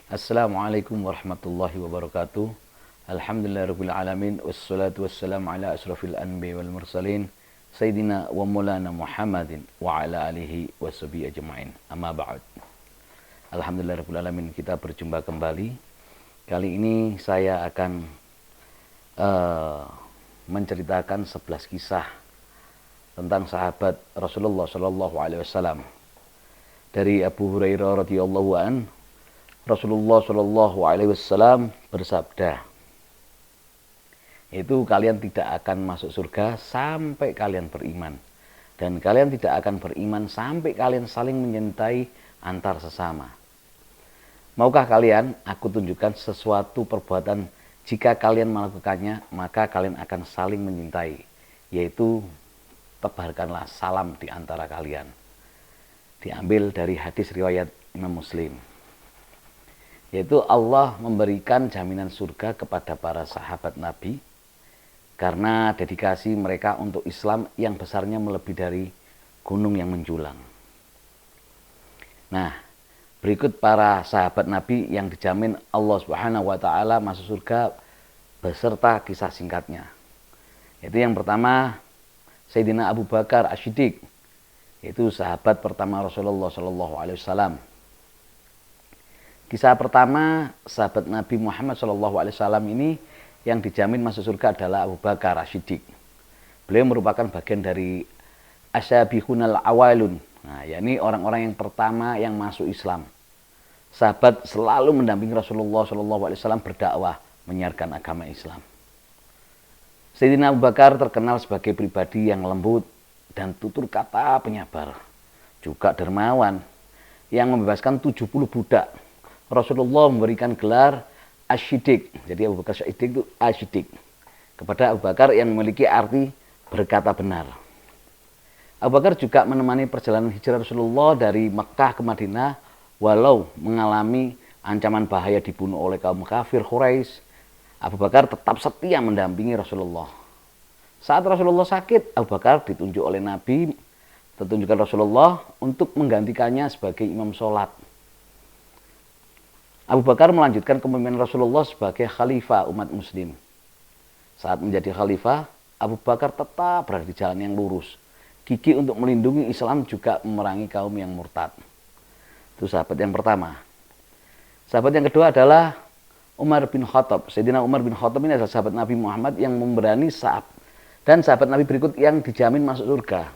Assalamualaikum warahmatullahi wabarakatuh. Alhamdulillahirabbil alamin wassalatu wassalamu ala asrofil anbiya wal mursalin sayyidina wa maulana Muhammadin wa ala alihi washabihi ajmain. Amma ba'd. Alhamdulillahirabbil alamin, kita berjumpa kembali. Kali ini saya akan menceritakan 11 kisah tentang sahabat Rasulullah sallallahu alaihi wasallam. Dari Abu Hurairah radhiyallahu an, Rasulullah Shallallahu Alaihi Wasallam bersabda, itu kalian tidak akan masuk surga sampai kalian beriman, dan kalian tidak akan beriman sampai kalian saling menyintai antar sesama. Maukah kalian aku tunjukkan sesuatu perbuatan, jika kalian melakukannya maka kalian akan saling menyintai, yaitu tebarkanlah salam di antara kalian. Diambil dari hadis riwayat Imam Muslim. Yaitu Allah memberikan jaminan surga kepada para sahabat Nabi karena dedikasi mereka untuk Islam yang besarnya melebihi dari gunung yang menjulang. Nah, berikut para sahabat Nabi yang dijamin Allah Subhanahu wa taala masuk surga beserta kisah singkatnya. Yaitu yang pertama, Sayyidina Abu Bakar As-Siddiq, yaitu sahabat pertama Rasulullah Shallallahu alaihi wasallam. Kisah pertama sahabat Nabi Muhammad SAW ini yang dijamin masuk surga adalah Abu Bakar As-Siddiq. Beliau merupakan bagian dari Asyabihunal Awalun. Nah, yakni orang-orang yang pertama yang masuk Islam. Sahabat selalu mendampingi Rasulullah SAW berdakwah menyiarkan agama Islam. Sayyidina Abu Bakar terkenal sebagai pribadi yang lembut dan tutur kata penyabar, juga dermawan yang membebaskan 70 budak. Rasulullah memberikan gelar As-Siddiq. Jadi Abu Bakar As-Siddiq itu As-Siddiq kepada Abu Bakar yang memiliki arti berkata benar. Abu Bakar juga menemani perjalanan hijrah Rasulullah dari Mekah ke Madinah walau mengalami ancaman bahaya dibunuh oleh kaum kafir Quraisy. Abu Bakar tetap setia mendampingi Rasulullah. Saat Rasulullah sakit, Abu Bakar ditunjuk oleh Nabi, ditunjukkan Rasulullah untuk menggantikannya sebagai imam sholat. Abu Bakar melanjutkan kepemimpinan Rasulullah sebagai khalifah umat muslim. Saat menjadi khalifah, Abu Bakar tetap berada di jalan yang lurus, gigih untuk melindungi Islam juga memerangi kaum yang murtad. Itu sahabat yang pertama. Sahabat yang kedua adalah Umar bin Khattab. Sayyidina Umar bin Khattab ini adalah sahabat Nabi Muhammad yang memberani dan sahabat Nabi berikut yang dijamin masuk surga,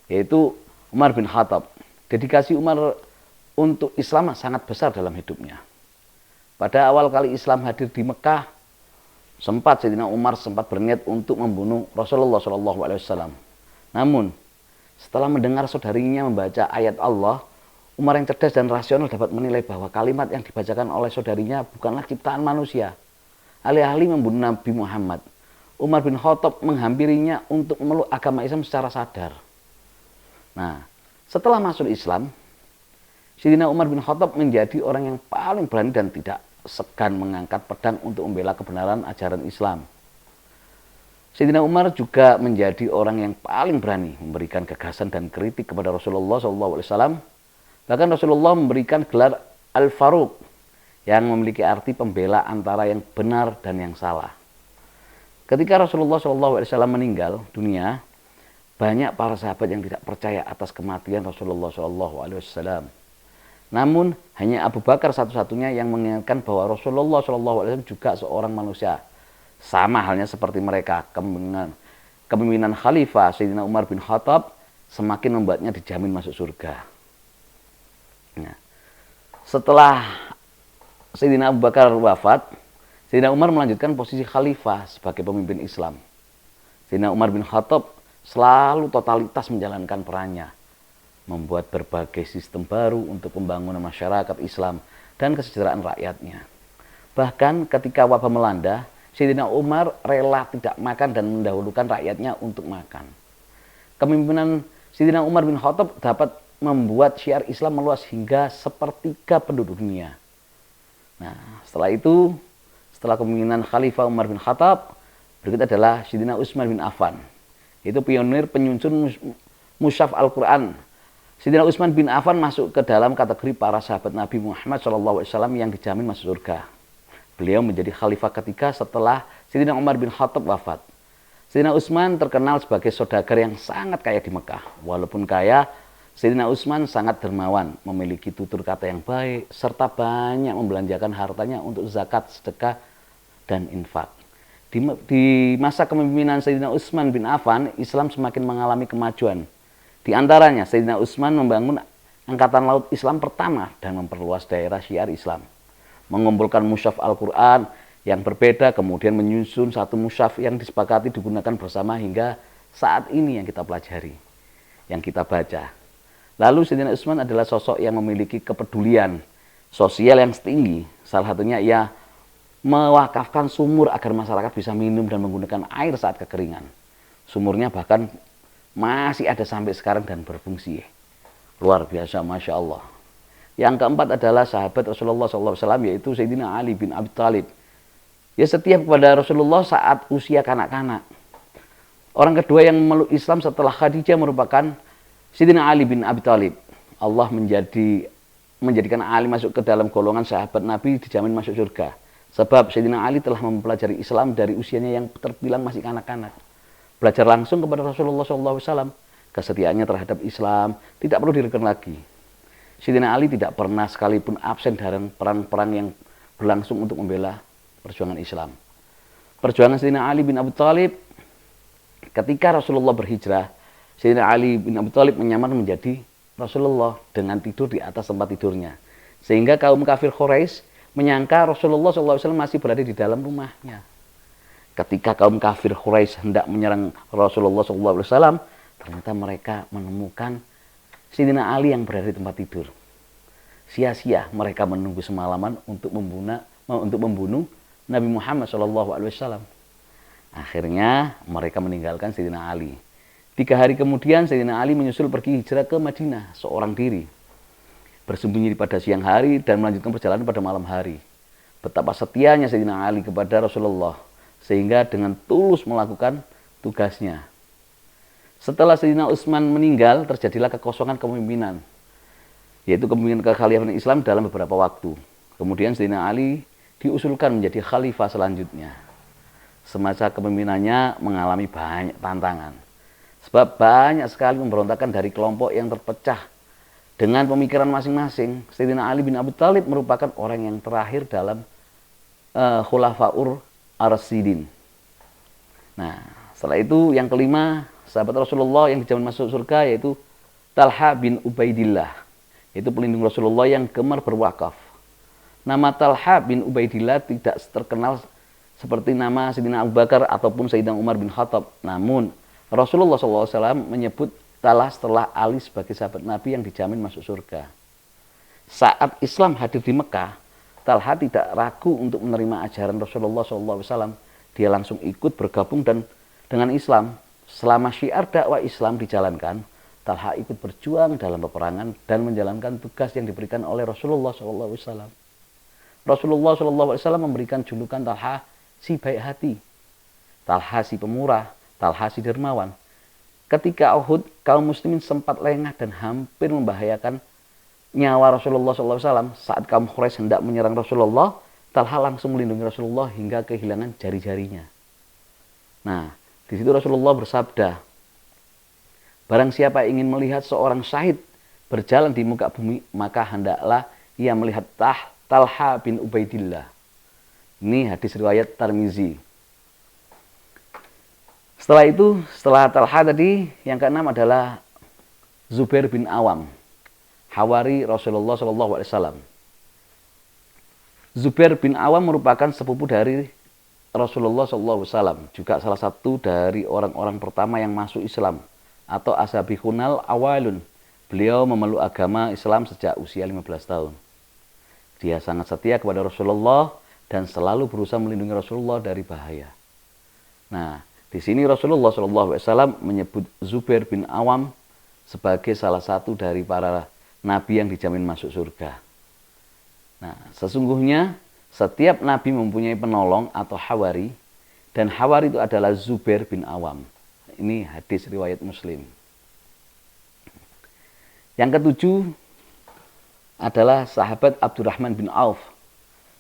yaitu Umar bin Khattab. Dedikasi Umar untuk Islam sangat besar dalam hidupnya. Pada awal kali Islam hadir di Mekah, Sayyidina Umar sempat berniat untuk membunuh Rasulullah SAW. Namun, setelah mendengar saudarinya membaca ayat Allah, Umar yang cerdas dan rasional dapat menilai bahwa kalimat yang dibacakan oleh saudarinya bukanlah ciptaan manusia. Alih-alih membunuh Nabi Muhammad, Umar bin Khattab menghampirinya untuk memeluk agama Islam secara sadar. Nah, setelah masuk Islam, Sayyidina Umar bin Khattab menjadi orang yang paling berani dan tidak segan mengangkat pedang untuk membela kebenaran ajaran Islam. Sayyidina Umar juga menjadi orang yang paling berani memberikan gagasan dan kritik kepada Rasulullah SAW. Bahkan Rasulullah memberikan gelar Al-Faruq yang memiliki arti pembela antara yang benar dan yang salah. Ketika Rasulullah SAW meninggal dunia, banyak para sahabat yang tidak percaya atas kematian Rasulullah SAW. Namun hanya Abu Bakar satu-satunya yang mengingatkan bahwa Rasulullah SAW juga seorang manusia. Sama halnya seperti mereka, kepemimpinan Khalifah Sayyidina Umar bin Khattab semakin membuatnya dijamin masuk surga. Nah, setelah Sayyidina Abu Bakar wafat, Sayyidina Umar melanjutkan posisi Khalifah sebagai pemimpin Islam. Sayyidina Umar bin Khattab selalu totalitas menjalankan perannya, membuat berbagai sistem baru untuk pembangunan masyarakat Islam dan kesejahteraan rakyatnya. Bahkan ketika wabah melanda, Sayyidina Umar rela tidak makan dan mendahulukan rakyatnya untuk makan. Kepemimpinan Sayyidina Umar bin Khattab dapat membuat syiar Islam meluas hingga sepertiga penduduk dunia. Nah, setelah kepemimpinan Khalifah Umar bin Khattab, berikut adalah Sayyidina Utsman bin Affan. Itu pionir penyusun mushaf Al-Quran Sayyidina Utsman bin Affan masuk ke dalam kategori para sahabat Nabi Muhammad SAW yang dijamin masuk surga. Beliau menjadi khalifah ketiga setelah Sayyidina Umar bin Khattab wafat. Sayyidina Utsman terkenal sebagai saudagar yang sangat kaya di Mekah. Walaupun kaya, Sayyidina Utsman sangat dermawan, memiliki tutur kata yang baik, serta banyak membelanjakan hartanya untuk zakat, sedekah, dan infak. Di masa kepemimpinan Sayyidina Utsman bin Affan, Islam semakin mengalami kemajuan. Di antaranya, Sayyidina Utsman membangun Angkatan Laut Islam pertama dan memperluas daerah syiar Islam. Mengumpulkan mushaf Al-Quran yang berbeda, kemudian menyusun satu mushaf yang disepakati digunakan bersama hingga saat ini yang kita pelajari, yang kita baca. Lalu Sayyidina Utsman adalah sosok yang memiliki kepedulian sosial yang tinggi. Salah satunya ia mewakafkan sumur agar masyarakat bisa minum dan menggunakan air saat kekeringan. Sumurnya bahkan masih ada sampai sekarang dan berfungsi. Luar biasa, Masya Allah. Yang keempat adalah sahabat Rasulullah SAW, yaitu Sayyidina Ali bin Abi Thalib. Dia setia kepada Rasulullah saat usia kanak-kanak. Orang kedua yang memeluk Islam setelah Khadijah merupakan Sayyidina Ali bin Abi Thalib. Allah menjadikan Ali masuk ke dalam golongan sahabat Nabi dijamin masuk surga. Sebab Sayyidina Ali telah mempelajari Islam dari usianya yang terbilang masih kanak-kanak. Belajar langsung kepada Rasulullah SAW. Kesetiaannya terhadap Islam tidak perlu diragukan lagi. Sayyidina Ali tidak pernah sekalipun absen dari perang-perang yang berlangsung untuk membela perjuangan Islam. Perjuangan Sayyidina Ali bin Abi Thalib ketika Rasulullah berhijrah, Sayyidina Ali bin Abi Thalib menyamar menjadi Rasulullah dengan tidur di atas tempat tidurnya. Sehingga kaum kafir Quraisy menyangka Rasulullah SAW masih berada di dalam rumahnya. Ketika kaum kafir Quraisy hendak menyerang Rasulullah SAW, ternyata mereka menemukan Sayyidina Ali yang berada di tempat tidur. Sia-sia mereka menunggu semalaman untuk membunuh Nabi Muhammad SAW. Akhirnya mereka meninggalkan Sayyidina Ali. 3 hari kemudian Sayyidina Ali menyusul pergi hijrah ke Madinah seorang diri. Bersembunyi pada siang hari dan melanjutkan perjalanan pada malam hari. Betapa setianya Sayyidina Ali kepada Rasulullah, sehingga dengan tulus melakukan tugasnya. Setelah Sayyidina Utsman meninggal, terjadilah kekosongan kepemimpinan, yaitu kepemimpinan kekhalifahan Islam dalam beberapa waktu. Kemudian Sayyidina Ali diusulkan menjadi khalifah selanjutnya. Semasa kepemimpinannya mengalami banyak tantangan. Sebab banyak sekali pemberontakan dari kelompok yang terpecah dengan pemikiran masing-masing. Sayyidina Ali bin Abi Thalib merupakan orang yang terakhir dalam Khulafaur Ar-Rasyidin. Nah, setelah itu yang kelima, sahabat Rasulullah yang dijamin masuk surga yaitu Talha bin Ubaidillah. Itu pelindung Rasulullah yang gemar berwakaf. Nama Talha bin Ubaidillah tidak terkenal seperti nama Sayyidina Abu Bakar ataupun Sayyidina Umar bin Khattab. Namun Rasulullah SAW menyebut Talha setelah Ali sebagai sahabat Nabi yang dijamin masuk surga. Saat Islam hadir di Mekah, Talha tidak ragu untuk menerima ajaran Rasulullah SAW. Dia langsung ikut bergabung dengan Islam. Selama syiar dakwah Islam dijalankan, Talha ikut berjuang dalam peperangan dan menjalankan tugas yang diberikan oleh Rasulullah SAW. Rasulullah SAW memberikan julukan Talha si baik hati, Talha si pemurah, Talha si dermawan. Ketika Uhud, kaum muslimin sempat lengah dan hampir membahayakan nyawa Rasulullah SAW. Saat kaum Quraisy hendak menyerang Rasulullah, Talha langsung melindungi Rasulullah hingga kehilangan jari-jarinya. Nah, di situ Rasulullah bersabda, barang siapa ingin melihat seorang syahid berjalan di muka bumi, maka hendaklah ia melihat Talha bin Ubaidillah. Ini hadis riwayat Tirmizi. Setelah Talha tadi, yang keenam adalah Zubair bin Awam, hawari Rasulullah SAW. Zubair bin Awam merupakan sepupu dari Rasulullah SAW, juga salah satu dari orang-orang pertama yang masuk Islam atau ashabihunal awalun. Beliau memeluk agama Islam sejak usia 15 tahun. Dia sangat setia kepada Rasulullah dan selalu berusaha melindungi Rasulullah dari bahaya. Nah, di sini Rasulullah SAW menyebut Zubair bin Awam sebagai salah satu dari para nabi yang dijamin masuk surga. Nah, sesungguhnya setiap nabi mempunyai penolong atau hawari, dan hawari itu adalah Zubair bin Awam. Ini hadis riwayat Muslim. Yang ketujuh adalah sahabat Abdurrahman bin Auf,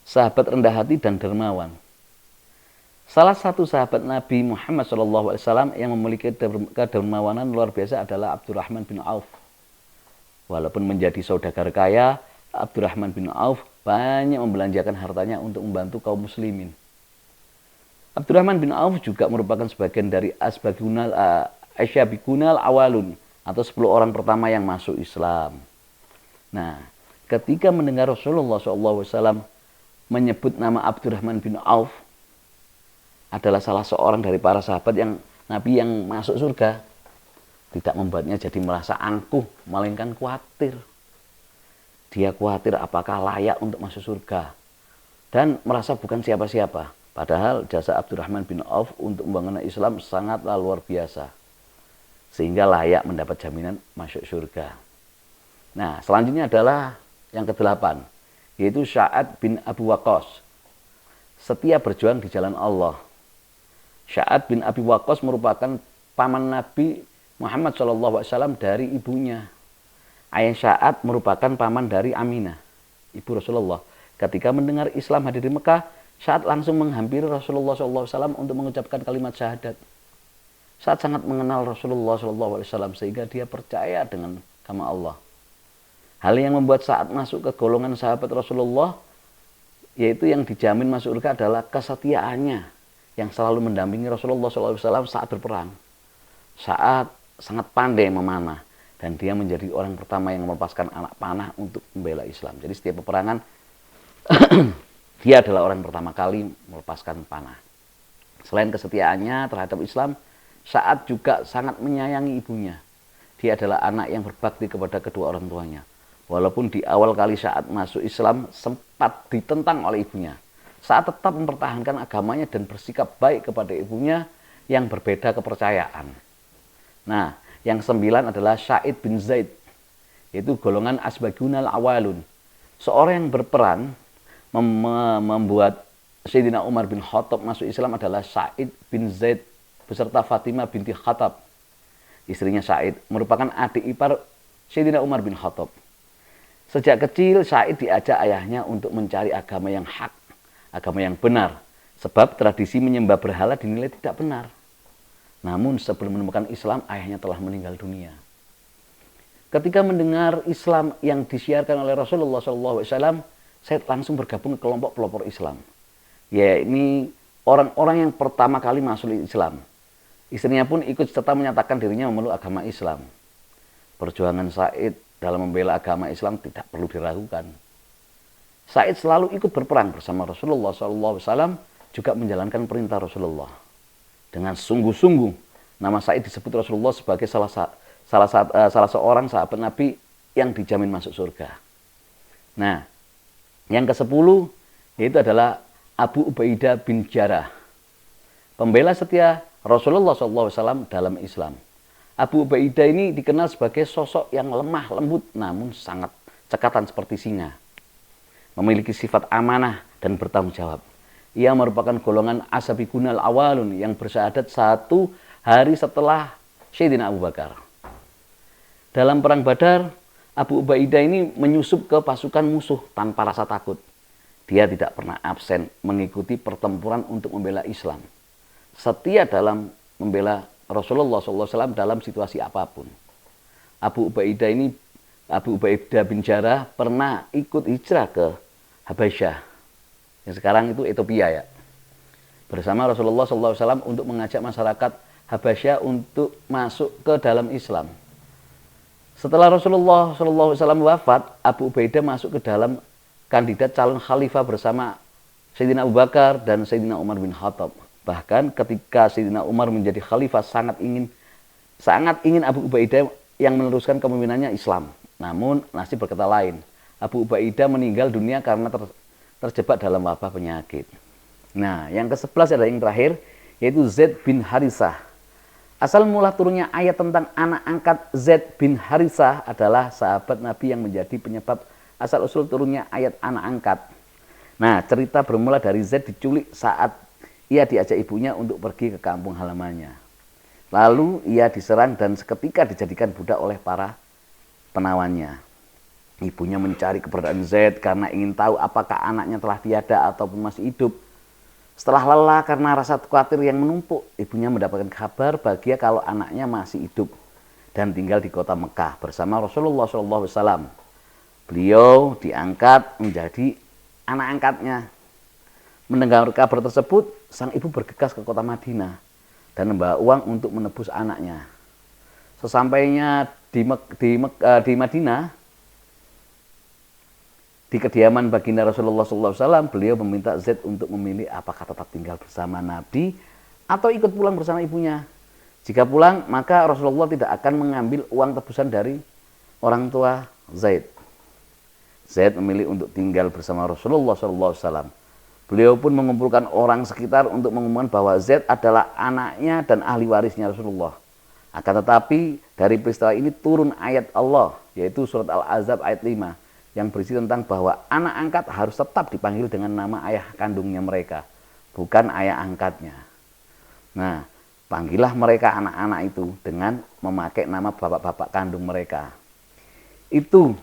sahabat rendah hati dan dermawan. Salah satu sahabat Nabi Muhammad SAW yang memiliki kedermawanan luar biasa adalah Abdurrahman bin Auf. Walaupun menjadi saudagar kaya, Abdurrahman bin Auf banyak membelanjakan hartanya untuk membantu kaum muslimin. Abdurrahman bin Auf juga merupakan sebagian dari Asyabiqunal Awalun, atau 10 orang pertama yang masuk Islam. Nah, ketika mendengar Rasulullah SAW menyebut nama Abdurrahman bin Auf adalah salah seorang dari para sahabat yang Nabi yang masuk surga, tidak membuatnya jadi merasa angkuh, melainkan khawatir. Dia khawatir apakah layak untuk masuk surga dan merasa bukan siapa-siapa. Padahal jasa Abdurrahman bin Auf untuk membangun Islam sangatlah luar biasa, sehingga layak mendapat jaminan masuk surga. Nah, selanjutnya adalah yang ke-8, yaitu Sa'ad bin Abi Waqqas, setia berjuang di jalan Allah. Sa'ad bin Abi Waqqas merupakan paman Nabi Muhammad SAW dari ibunya. Ayah Sa'ad merupakan paman dari Aminah, ibu Rasulullah. Ketika mendengar Islam hadir di Mekah, Sa'ad langsung menghampiri Rasulullah SAW untuk mengucapkan kalimat syahadat. Sa'ad sangat mengenal Rasulullah SAW sehingga dia percaya dengan agama Allah. Hal yang membuat Sa'ad masuk ke golongan sahabat Rasulullah, yaitu yang dijamin masuk surga, adalah kesetiaannya yang selalu mendampingi Rasulullah SAW saat berperang. Sa'ad sangat pandai memanah, dan dia menjadi orang pertama yang melepaskan anak panah untuk membela Islam. Jadi setiap peperangan dia adalah orang pertama kali melepaskan panah. Selain kesetiaannya terhadap Islam, Sa'ad juga sangat menyayangi ibunya. Dia adalah anak yang berbakti kepada kedua orang tuanya. Walaupun di awal kali Sa'ad masuk Islam sempat ditentang oleh ibunya, Sa'ad tetap mempertahankan agamanya dan bersikap baik kepada ibunya yang berbeda kepercayaan. Nah, yang 9 adalah Sa'id bin Zaid, yaitu golongan Asbaqunal Awalun. Seorang yang berperan membuat Sayyidina Umar bin Khattab masuk Islam adalah Sa'id bin Zaid beserta Fatimah binti Khattab. Istrinya Sa'id merupakan adik ipar Sayyidina Umar bin Khattab. Sejak kecil Sa'id diajak ayahnya untuk mencari agama yang hak, agama yang benar, sebab tradisi menyembah berhala dinilai tidak benar. Namun sebelum menemukan Islam, ayahnya telah meninggal dunia. Ketika mendengar Islam yang disiarkan oleh Rasulullah SAW, Sa'id langsung bergabung ke kelompok pelopor Islam. Ya, ini orang-orang yang pertama kali masuk Islam. Istrinya pun ikut serta menyatakan dirinya memeluk agama Islam. Perjuangan Sa'id dalam membela agama Islam tidak perlu diragukan. Sa'id selalu ikut berperang bersama Rasulullah SAW, juga menjalankan perintah Rasulullah. Dengan sungguh-sungguh, nama Sa'id disebut Rasulullah sebagai salah seorang sahabat Nabi yang dijamin masuk surga. Nah, yang ke-10 yaitu adalah Abu Ubaidah bin Jarrah, pembela setia Rasulullah SAW dalam Islam. Abu Ubaidah ini dikenal sebagai sosok yang lemah lembut namun sangat cekatan seperti singa. Memiliki sifat amanah dan bertanggung jawab. Ia merupakan golongan Asyabiqunal Awalun yang bersyahadat 1 hari setelah Sayyidina Abu Bakar. Dalam perang Badar, Abu Ubaidah ini menyusup ke pasukan musuh tanpa rasa takut. Dia tidak pernah absen mengikuti pertempuran untuk membela Islam. Setia dalam membela Rasulullah SAW dalam situasi apapun. Abu Ubaidah bin Jarrah pernah ikut hijrah ke Habasyah, yang sekarang itu Ethiopia ya, bersama Rasulullah SAW untuk mengajak masyarakat Habasyah untuk masuk ke dalam Islam. Setelah Rasulullah SAW wafat, Abu Ubaidah masuk ke dalam kandidat calon khalifah bersama Sayyidina Abu Bakar dan Sayyidina Umar bin Khattab. Bahkan ketika Sayyidina Umar menjadi khalifah sangat ingin Abu Ubaidah yang meneruskan kepemimpinannya Islam. Namun nasib berkata lain. Abu Ubaidah meninggal dunia karena terjebak dalam wabah penyakit. Nah, yang ke-11 adalah yang terakhir, yaitu Zaid bin Harithah. Asal mula turunnya ayat tentang anak angkat Zaid bin Harithah adalah sahabat Nabi yang menjadi penyebab asal usul turunnya ayat anak angkat. Nah, cerita bermula dari Zaid diculik saat ia diajak ibunya untuk pergi ke kampung halamannya. Lalu ia diserang dan seketika dijadikan budak oleh para penawannya. Ibunya mencari keberadaan Zaid karena ingin tahu apakah anaknya telah tiada ataupun masih hidup. Setelah lelah karena rasa khawatir yang menumpuk, ibunya mendapatkan kabar bahagia kalau anaknya masih hidup dan tinggal di kota Mekah bersama Rasulullah SAW. Beliau diangkat menjadi anak angkatnya. Mendengar kabar tersebut, sang ibu bergegas ke kota Madinah dan membawa uang untuk menebus anaknya. Sesampainya di Madinah, di kediaman baginda Rasulullah SAW, beliau meminta Zaid untuk memilih apakah tetap tinggal bersama Nabi atau ikut pulang bersama ibunya. Jika pulang, maka Rasulullah tidak akan mengambil uang tebusan dari orang tua Zaid. Zaid memilih untuk tinggal bersama Rasulullah SAW. Beliau pun mengumpulkan orang sekitar untuk mengumumkan bahwa Zaid adalah anaknya dan ahli warisnya Rasulullah. Akan tetapi dari peristiwa ini turun ayat Allah, yaitu surat Al-Ahzab ayat 5, yang berisi tentang bahwa anak angkat harus tetap dipanggil dengan nama ayah kandungnya mereka, bukan ayah angkatnya. Nah, panggillah mereka anak-anak itu dengan memakai nama bapak-bapak kandung mereka. Itu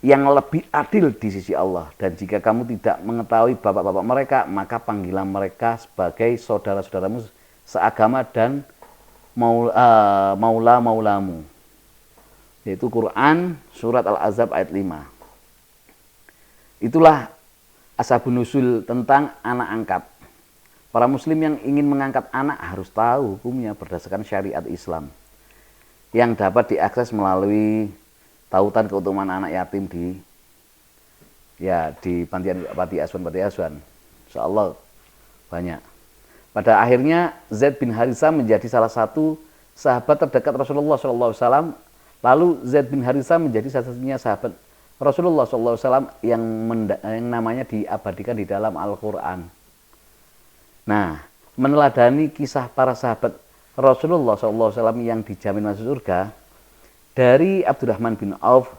yang lebih adil di sisi Allah. Dan jika kamu tidak mengetahui bapak-bapak mereka, maka panggillah mereka sebagai saudara-saudaramu seagama dan maula-maulamu. Yaitu Quran surat Al-Ahzab ayat 5. Itulah asbabun nuzul tentang anak angkat. Para muslim yang ingin mengangkat anak harus tahu hukumnya berdasarkan syariat Islam, yang dapat diakses melalui tautan keutamaan anak yatim di panti asuhan. Insyaallah banyak. Pada akhirnya Zaid bin Harithah menjadi salah satu sahabat terdekat Rasulullah SAW. Lalu Zaid bin Harithah menjadi satu-satunya sahabat Rasulullah SAW yang namanya diabadikan di dalam Al-Quran. Nah, meneladani kisah para sahabat Rasulullah SAW yang dijamin masuk surga, dari Abdurrahman bin Auf,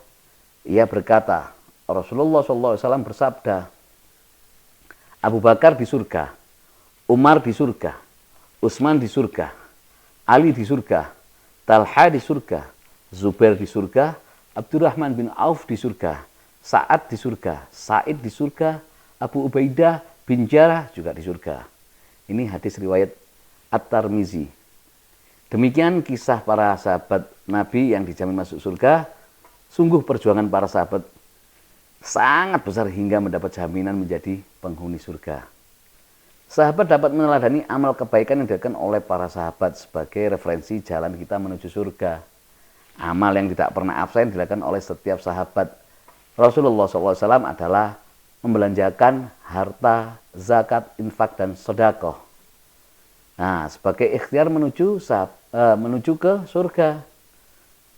ia berkata, Rasulullah SAW bersabda, Abu Bakar di surga, Umar di surga, Utsman di surga, Ali di surga, Talha di surga, Zubair di surga, Abdurrahman bin Auf di surga, Sa'ad di surga, Sa'id di surga, Abu Ubaidah bin Jarrah juga di surga. Ini hadis riwayat At-Tirmizi. Demikian kisah para sahabat Nabi yang dijamin masuk surga. Sungguh perjuangan para sahabat sangat besar hingga mendapat jaminan menjadi penghuni surga. Sahabat dapat meneladani amal kebaikan yang dilakukan oleh para sahabat sebagai referensi jalan kita menuju surga. Amal yang tidak pernah absen dilakukan oleh setiap sahabat Rasulullah SAW adalah membelanjakan harta, zakat, infak, dan sedekah. Nah, sebagai ikhtiar menuju ke surga.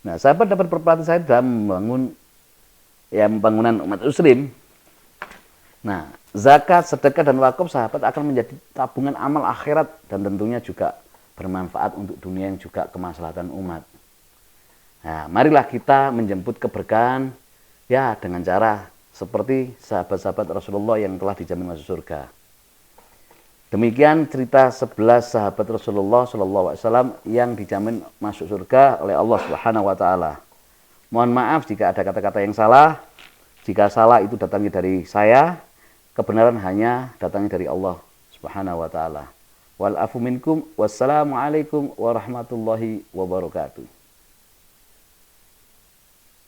Nah, sahabat dapat berpartisipasi dalam pembangunan umat muslim. Nah, zakat, sedekah, dan wakaf sahabat akan menjadi tabungan amal akhirat dan tentunya juga bermanfaat untuk dunia yang juga kemaslahatan umat. Nah, marilah kita menjemput keberkahan ya dengan cara seperti sahabat-sahabat Rasulullah yang telah dijamin masuk surga. Demikian cerita 11 sahabat Rasulullah SAW yang dijamin masuk surga oleh Allah Subhanahu wa taala. Mohon maaf jika ada kata-kata yang salah. Jika salah itu datangnya dari saya, kebenaran hanya datangnya dari Allah Subhanahu wa taala. Wal afu minkum. Wassalamualaikum warahmatullahi wabarakatuh.